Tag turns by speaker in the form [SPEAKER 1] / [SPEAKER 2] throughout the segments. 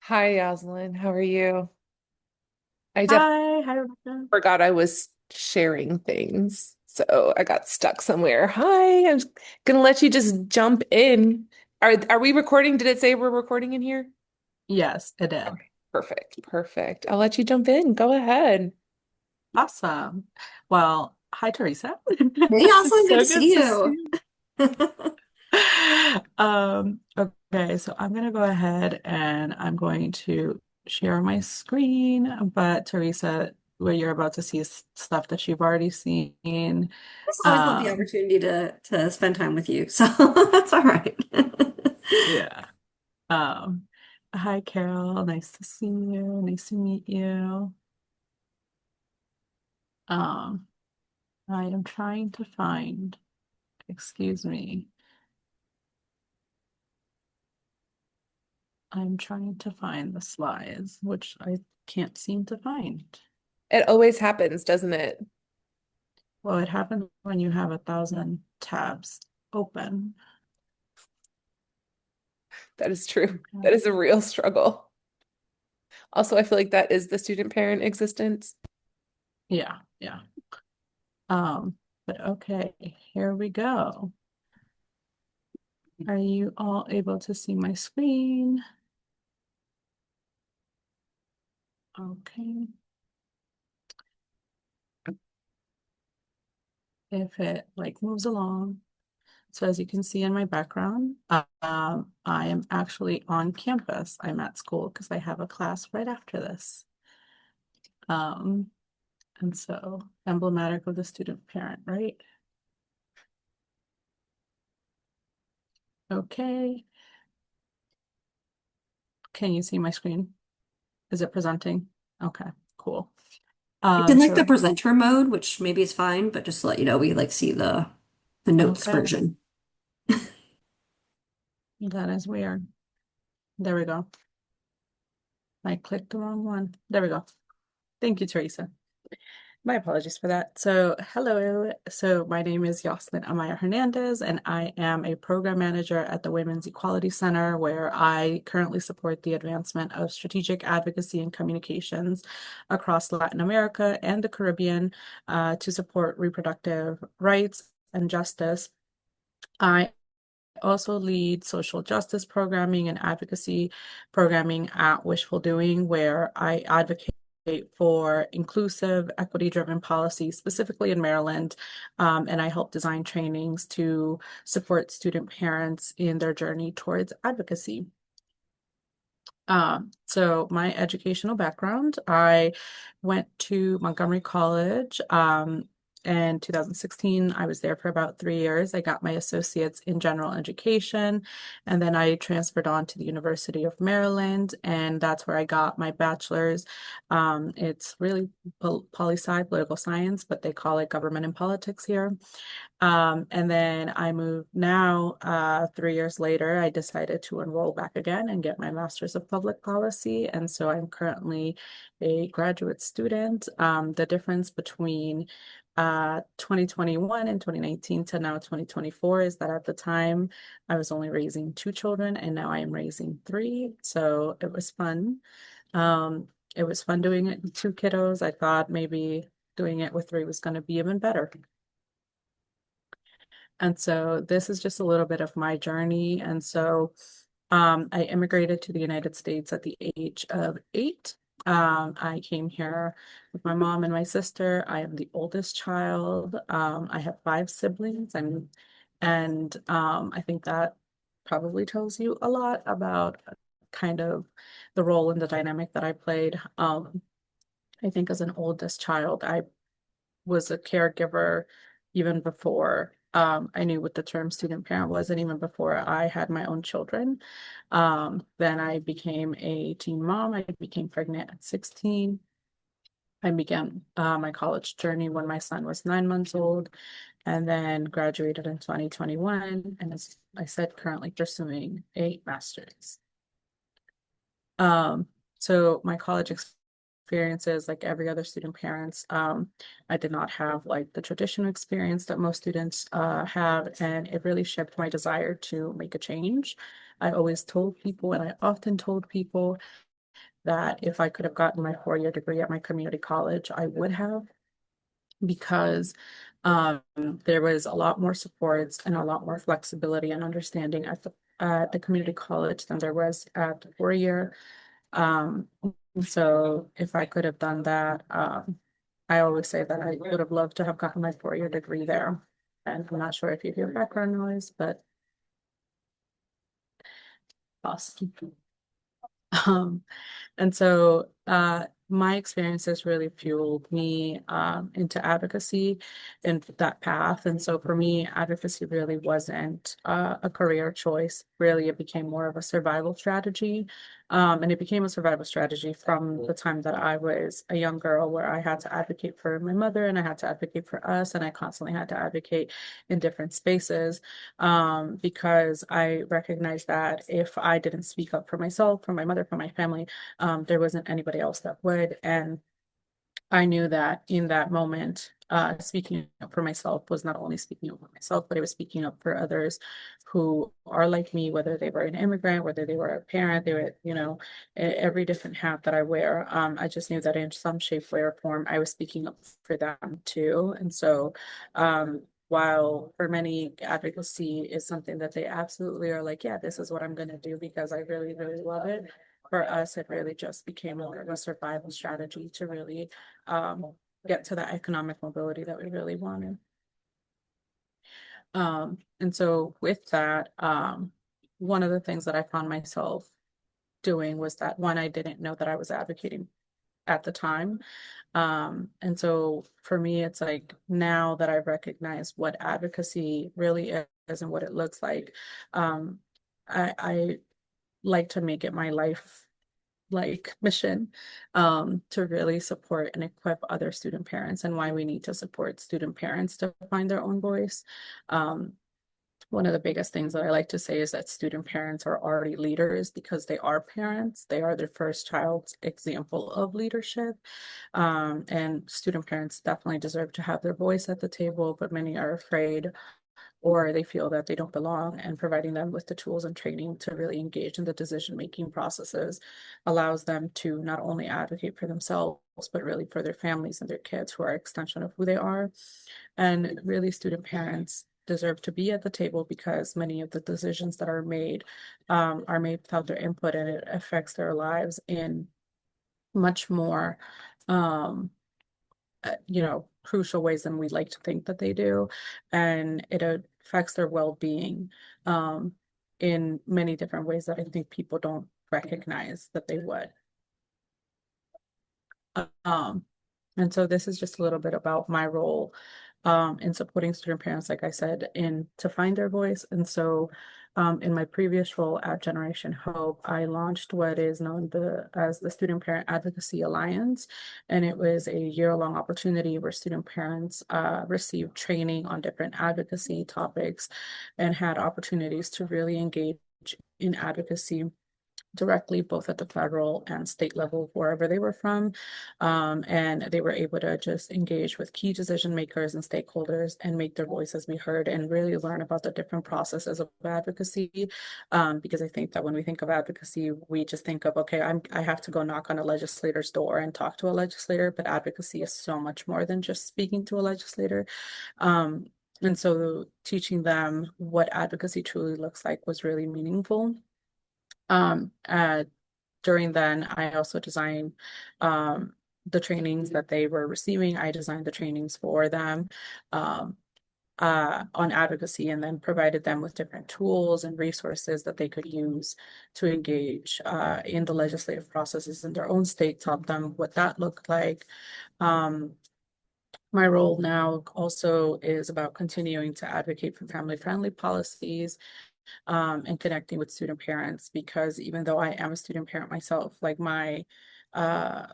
[SPEAKER 1] Hi, Yoslin. How are you? I just
[SPEAKER 2] Hi, Rebecca.
[SPEAKER 1] forgot I was sharing things, so I got stuck somewhere. Hi, I'm gonna let you just jump in. Are we recording? Did it say we're recording in here?
[SPEAKER 2] Yes, it did.
[SPEAKER 1] Okay, perfect, perfect. I'll let you jump in. Go ahead.
[SPEAKER 2] Awesome. Well, hi, Teresa.
[SPEAKER 3] Hey, Yoslin, good
[SPEAKER 2] So
[SPEAKER 3] to
[SPEAKER 2] good
[SPEAKER 3] see
[SPEAKER 2] to
[SPEAKER 3] you.
[SPEAKER 2] see you. Okay, so I'm gonna go ahead and I'm going to share my screen, but Teresa, what you're about to see is stuff that you've already seen.
[SPEAKER 3] Just always love the
[SPEAKER 2] Um,
[SPEAKER 3] opportunity to spend time with you, so that's all right.
[SPEAKER 2] yeah. Um, Hi, Carol. Nice to see you. Nice to meet you. Um, I am trying to find, excuse me, I'm trying to find the slides, which I can't seem to find.
[SPEAKER 1] It always happens, doesn't it?
[SPEAKER 2] Well, it happens when you have 1,000 tabs open.
[SPEAKER 1] That is true.
[SPEAKER 2] Okay.
[SPEAKER 1] That is a real struggle. Also, I feel like that is the student parent existence.
[SPEAKER 2] Yeah, yeah. But okay, here we go. Are you all able to see my screen? Okay. If it like moves along. So as you can see in my background, I am actually on campus. I'm at school because I have a class right after this. Um, and so emblematic of the student parent, right? Okay. Can you see my screen? Is it presenting? Okay, cool.
[SPEAKER 3] It's in like the
[SPEAKER 2] So
[SPEAKER 3] presenter mode, which maybe is fine, but just to let you know, we like see the notes
[SPEAKER 2] okay,
[SPEAKER 3] version.
[SPEAKER 2] that is weird. There we go. I clicked the wrong one. There we go. Thank you, Teresa. My apologies for that. So, hello. So, my name is Yoslin Amaya Hernandez, and I am a program manager at the Women's Equality Center, where I currently support the advancement of strategic advocacy and communications across Latin America and the Caribbean to support reproductive rights and justice. I also lead social justice programming and advocacy programming at Wishful Doing, where I advocate for inclusive, equity-driven policy, specifically in Maryland, and I help design trainings to support student parents in their journey towards advocacy. So my educational background, I went to Montgomery College. In 2016, I was there for about 3 years. I got my associates in general education, and then I transferred on to the University of Maryland, and that's where I got my bachelor's. It's really poli-sci, political science, but they call it government and politics here. And then I moved now, 3 years later, I decided to enroll back again and get my Master's of Public Policy. And so I'm currently a graduate student. The difference between 2021 and 2019 to now 2024 is that at the time I was only raising two children and now I am raising three. So it was fun. It was fun doing it with two kiddos. I thought maybe doing it with three was going to be even better. And so this is just a little bit of my journey. And so I immigrated to the United States at the age of 8. I came here with my mom and my sister. I am the oldest child. I have five siblings, and I think that probably tells you a lot about kind of the role and the dynamic that I played. I think as an oldest child, I was a caregiver even before I knew what the term student parent was, and even before I had my own children. Then I became a teen mom. I became pregnant at 16. I began my college journey when my son was 9 months old, and then graduated in 2021. And as I said, currently pursuing a master's. Um, so my college experiences, like every other student parents, I did not have like the traditional experience that most students have, and it really shaped my desire to make a change. I always told people, and I often told people that if I could have gotten my 4-year degree at my community college, I would have, because um, there was a lot more supports and a lot more flexibility and understanding at the community college than there was at the 4-year. Um, so if I could have done that, I always say that I would have loved to have gotten my 4-year degree there. And I'm not sure if you hear background noise, but awesome. Um, And so my experiences really fueled me into advocacy and that path. And so for me, advocacy really wasn't a career choice. Really, it became more of a survival strategy. And it became a survival strategy from the time that I was a young girl, where I had to advocate for my mother and I had to advocate for us. And I constantly had to advocate in different spaces, because I recognized that if I didn't speak up for myself, for my mother, for my family, there wasn't anybody else that would. And I knew that in that moment, speaking up for myself was not only speaking up for myself, but it was speaking up for others who are like me, whether they were an immigrant, whether they were a parent, they were, every different hat that I wear. I just knew that in some shape, way, or form, I was speaking up for them too. And so, while for many, advocacy is something that they absolutely are like, yeah, this is what I'm going to do because I really, really love it. For us, it really just became more of a survival strategy to really get to the economic mobility that we really wanted. And so with that, one of the things that I found myself doing was that, one, I didn't know that I was advocating at the time. And so for me, it's like now that I recognize what advocacy really is and what it looks like, I like to make it my life mission, to really support and equip other student parents, and why we need to support student parents to find their own voice. Um, One of the biggest things that I like to say is that student parents are already leaders because they are parents. They are their first child's example of leadership. And student parents definitely deserve to have their voice at the table, but many are afraid or they feel that they don't belong, and providing them with the tools and training to really engage in the decision-making processes allows them to not only advocate for themselves, but really for their families and their kids, who are an extension of who they are. And really, student parents deserve to be at the table because many of the decisions that are made without their input, and it affects their lives in much more crucial ways than we like to think that they do. And it affects their well-being in many different ways that I think people don't recognize that they would. Um, and so this is just a little bit about my role in supporting student parents, like I said, in to find their voice. And so in my previous role at Generation Hope, I launched what is known as the Student Parent Advocacy Alliance. And it was a year-long opportunity where student parents received training on different advocacy topics and had opportunities to really engage in advocacy directly, both at the federal and state level, wherever they were from. And they were able to just engage with key decision makers and stakeholders and make their voices be heard and really learn about the different processes of advocacy. Because I think that when we think of advocacy, we just think of, okay, I have to go knock on a legislator's door and talk to a legislator, but advocacy is so much more than just speaking to a legislator. And so teaching them what advocacy truly looks like was really meaningful. Um, uh, During then, I also designed the trainings that they were receiving. I designed the trainings for them um, on advocacy, and then provided them with different tools and resources that they could use to engage in the legislative processes in their own state, taught them what that looked like. Um, my role now also is about continuing to advocate for family-friendly policies, and connecting with student parents, because even though I am a student parent myself, like uh,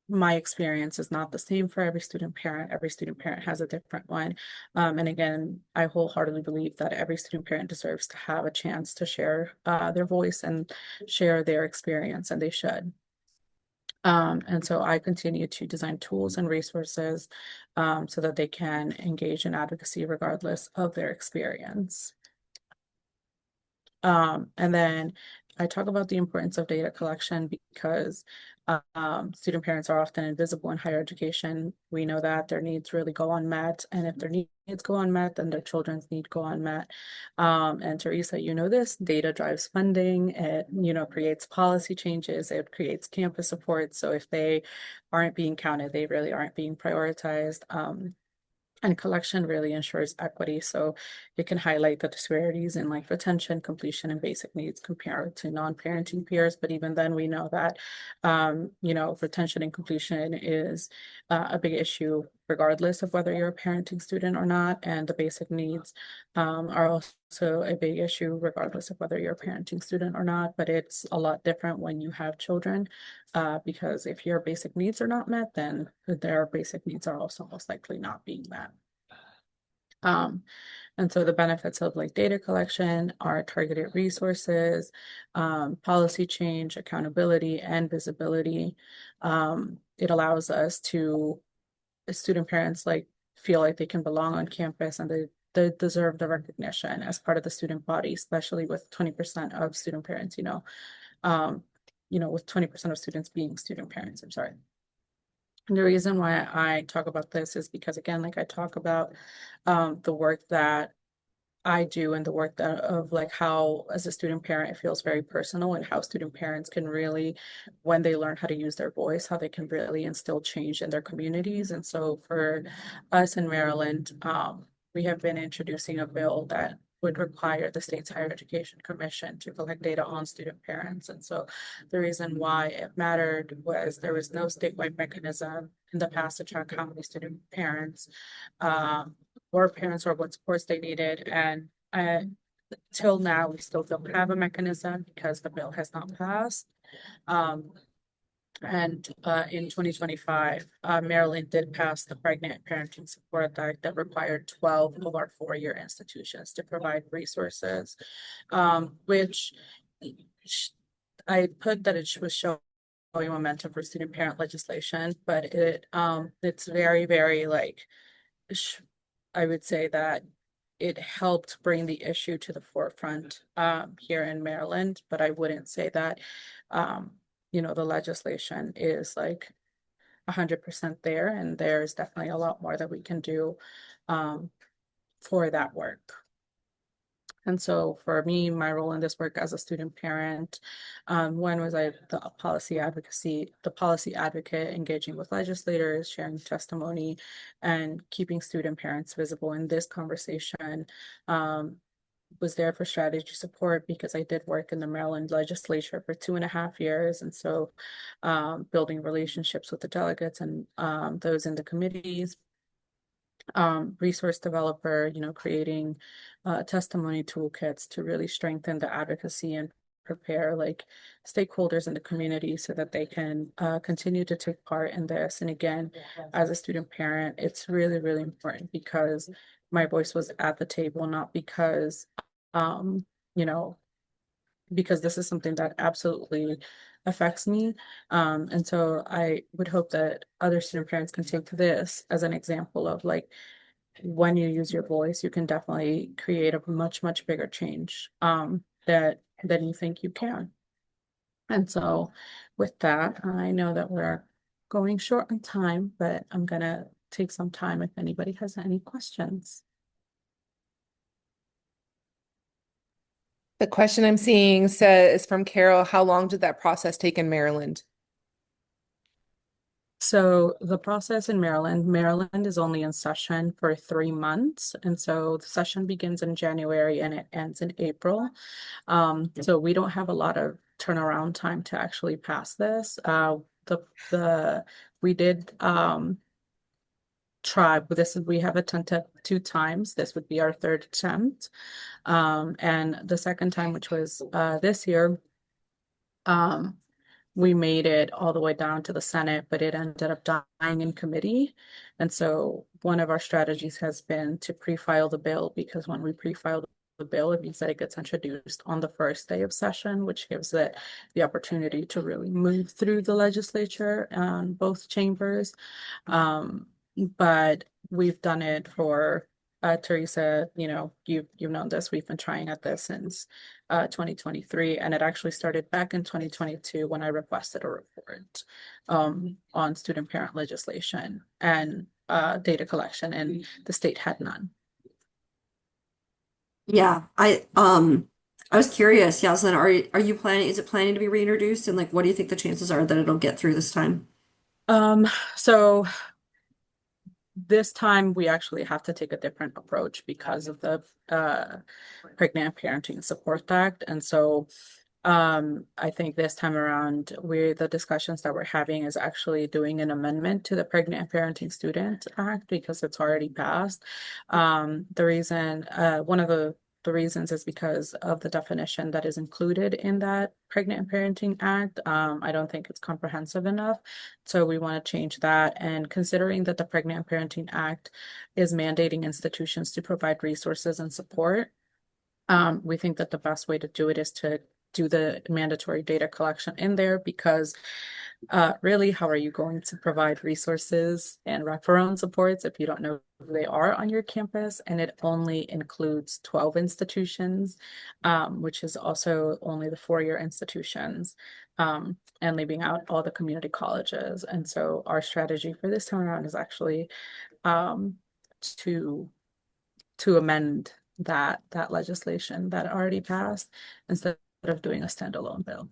[SPEAKER 2] my experience is not the same for every student parent. Every student parent has a different one. And again, I wholeheartedly believe that every student parent deserves to have a chance to share their voice and share their experience, and they should. And so I continue to design tools and resources so that they can engage in advocacy regardless of their experience. And then I talk about the importance of data collection because student parents are often invisible in higher education. We know that their needs really go unmet, and if their needs go unmet, then their children's need go unmet. And Teresa, you know this, data drives funding. It, creates policy changes. It creates campus support. So if they aren't being counted, they really aren't being prioritized. And collection really ensures equity. So it can highlight the disparities in like retention, completion, and basic needs compared to non-parenting peers. But even then, we know that, retention and completion is a big issue, regardless of whether you're a parenting student or not. And the basic needs are also a big issue, regardless of whether you're a parenting student or not. But it's a lot different when you have children, because if your basic needs are not met, then their basic needs are also most likely not being met. Um, and so the benefits of like data collection are targeted resources, policy change, accountability, and visibility. It allows us to, student parents like feel like they can belong on campus and they deserve the recognition as part of the student body, especially with 20% of student parents, with 20% of students being student parents, I'm sorry. And the reason why I talk about this is because, again, like I talk about the work that I do and the work that of like how, as a student parent, it feels very personal and how student parents can really, when they learn how to use their voice, how they can really instill change in their communities. And so for us in Maryland, we have been introducing a bill that would require the state's higher education commission to collect data on student parents. And so the reason why it mattered was there was no statewide mechanism in the past to track how many student parents or parents or what supports they needed. And till now, we still don't have a mechanism because the bill has not passed. And in 2025, Maryland did pass the Pregnant Parenting Support Act that required 12 of our four-year institutions to provide resources, which I put that it was showing momentum for student parent legislation, but it's very, very like, I would say that it helped bring the issue to the forefront here in Maryland, but I wouldn't say that the legislation is like 100% there, and there's definitely a lot more that we can do for that work. And so for me, my role in this work as a student parent, when was I the policy advocate, engaging with legislators, sharing testimony, and keeping student parents visible in this conversation. Was there for strategy support because I did work in the Maryland legislature for 2.5 years. And so building relationships with the delegates and those in the committees, resource developer, creating testimony toolkits to really strengthen the advocacy and prepare like stakeholders in the community so that they can continue to take part in this. And again, as a student parent, it's really, really important because my voice was at the table, not because, um, you know, because this is something that absolutely affects me. And so I would hope that other student parents can take this as an example of like, when you use your voice, you can definitely create a much, much bigger change than you think you can. And so with that, I know that we're going short on time, but I'm gonna take some time if anybody has any questions.
[SPEAKER 1] The question I'm seeing says from Carol, how long did that process take in Maryland?
[SPEAKER 2] So the process in Maryland is only in session for 3 months. And so the session begins in January and it ends in April. So we don't have a lot of turnaround time to actually pass this. We did try with this. We have attempted 2 times. This would be our third attempt. And the second time, which was this year, we made it all the way down to the Senate, but it ended up dying in committee. And so one of our strategies has been to pre-file the bill, because when we pre-file the bill, it means that it gets introduced on the first day of session, which gives it the opportunity to really move through the legislature both chambers. But we've done it for Teresa, you've known this. We've been trying at this since 2023, and it actually started back in 2022 when I requested a report on student parent legislation and data collection, and the state had none.
[SPEAKER 3] Yeah, I was curious, Yaslin, are you planning, is it planning to be reintroduced? And like what do you think the chances are that it'll get through this time?
[SPEAKER 2] Um, so this time we actually have to take a different approach because of the Pregnant Parenting Support Act. And so I think this time around, the discussions that we're having is actually doing an amendment to the Pregnant Parenting Student Act because it's already passed. One of the reasons is because of the definition that is included in that Pregnant Parenting Act. I don't think it's comprehensive enough. So we want to change that. And considering that the Pregnant Parenting Act is mandating institutions to provide resources and support, we think that the best way to do it is to do the mandatory data collection in there because really, how are you going to provide resources and wraparound supports if you don't know who they are on your campus? And it only includes 12 institutions, which is also only the four-year institutions, and leaving out all the community colleges. And so our strategy for this time around is actually um, to amend that legislation that already passed instead of doing a standalone bill.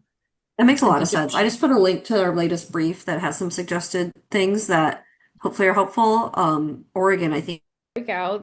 [SPEAKER 3] That makes a
[SPEAKER 2] I
[SPEAKER 3] lot of
[SPEAKER 2] think
[SPEAKER 3] sense. I just put a link to our latest brief that has some suggested things that hopefully are helpful. Oregon, I think.
[SPEAKER 1] Break out